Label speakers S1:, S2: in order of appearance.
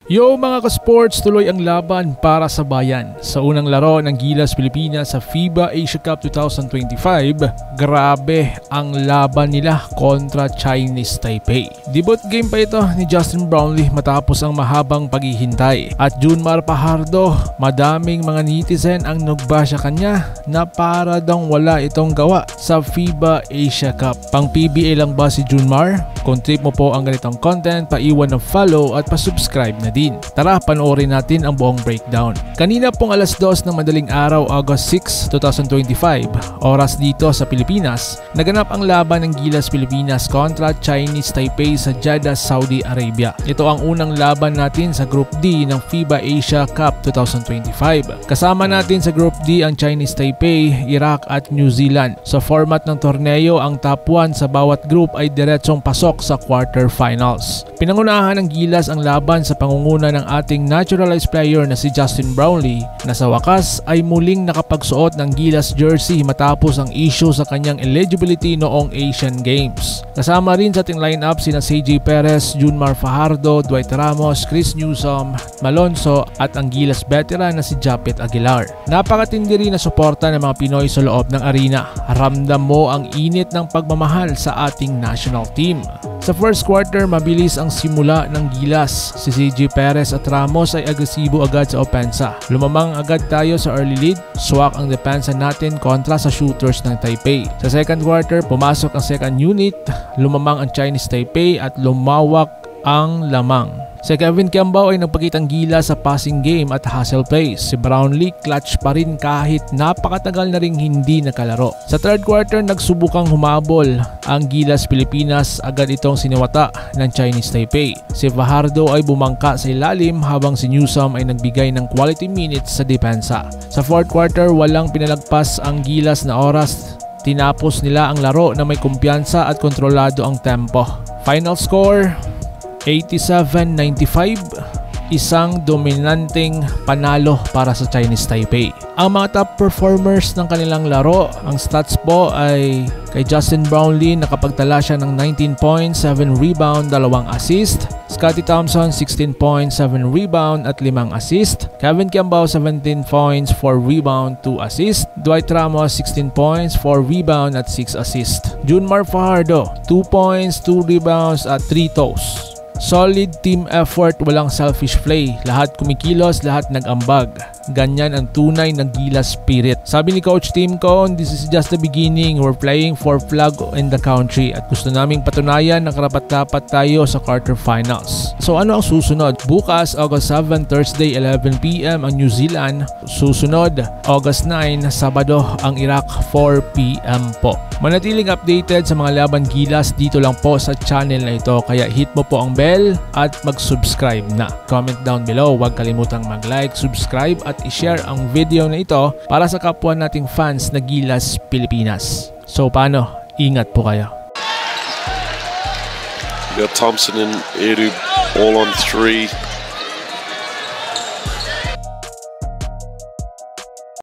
S1: Yo mga ka-sports, tuloy ang laban para sa bayan. Sa unang laro ng Gilas Pilipinas sa FIBA Asia Cup 2025, grabe ang laban nila kontra Chinese Taipei. Debut game pa ito ni Justin Brownlee matapos ang mahabang paghihintay. At Junmar Fajardo, madaming mga netizen ang nagbasya kanya na para daw wala itong gawa sa FIBA Asia Cup. Pang PBA lang ba si Junmar? Kung trip mo po ang ganitong content, paiwan ng follow at pasubscribe na din. Tara, panoorin natin ang buong breakdown. Kanina pong alas 2 ng madaling araw, August 6, 2025, oras dito sa Pilipinas, naganap ang laban ng Gilas Pilipinas kontra Chinese Taipei sa Jeddah, Saudi Arabia. Ito ang unang laban natin sa Group D ng FIBA Asia Cup 2025. Kasama natin sa Group D ang Chinese Taipei, Iraq at New Zealand. Sa format ng torneo, ang top 1 sa bawat group ay diretsong pasok sa quarterfinals. Pinangunahan ng Gilas ang laban sa pangunguna ng ating naturalized player na si Justin Brownlee, na sa wakas ay muling nakapagsuot ng Gilas jersey matapos ang issue sa kanyang eligibility noong Asian Games. Kasama rin sa ating lineup sina CJ Perez, Junmar Fajardo, Dwight Ramos, Chris Newsom, Malonzo at ang Gilas veteran na si Japet Aguilar. Napakatindi rin na suporta ng mga Pinoy sa loob ng arena. Ramdam mo ang init ng pagmamahal sa ating national team. Sa first quarter, mabilis ang simula ng Gilas. Si CJ Perez at Ramos ay agresibo agad sa opensa. Lumamang agad tayo sa early lead, swak ang depensa natin kontra sa shooters ng Taipei. Sa second quarter, pumasok ang second unit, lumamang ang Chinese Taipei at lumawak ang lamang. Si Kevin Kiambao ay nagpakitang gila sa passing game at hustle plays. Si Brownlee clutch pa rin kahit napakatagal na ring hindi nakalaro. Sa third quarter, nagsubukang humabol ang Gilas Pilipinas, agad itong siniwata ng Chinese Taipei. Si Fajardo ay bumangka sa ilalim habang si Newsom ay nagbigay ng quality minutes sa depensa. Sa fourth quarter, walang pinalagpas ang Gilas na oras. Tinapos nila ang laro na may kumpiyansa at kontrolado ang tempo. Final score 87-95, isang dominanteng panalo para sa Chinese Taipei. Ang mga top performers ng kanilang laro, ang stats po ay kay Justin Brownlee, nakapagtala siya ng 19 points, 7 rebound, 2 assist. Scottie Thompson 16 points, 7 rebound at 5 assist. Kevin Kiambao 17 points, 4 rebound, 2 assist. Dwight Ramos 16 points, 4 rebound at 6 assist. Junmar Fajardo 2 points, 2 rebounds at 3 toes. Solid team effort, walang selfish play. Lahat kumikilos, lahat nag-ambag. Ganyan ang tunay na Gilas spirit. Sabi ni Coach Tim Cone, this is just the beginning. We're playing for flag in the country at gusto naming patunayan na karapat-dapat tayo sa quarterfinals. So ano ang susunod? Bukas, August 7, Thursday, 11 PM ang New Zealand. Susunod, August 9, Sabado ang Iraq, 4 PM po. Manatiling updated sa mga laban Gilas dito lang po sa channel na ito, kaya hit mo po ang bell at mag-subscribe na. Comment down below, huwag kalimutang mag-like, subscribe at i-share ang video na ito para sa kapwa nating fans na Gilas Pilipinas. So paano? Ingat po kayo.
S2: You got Thompson and Edu all on 3.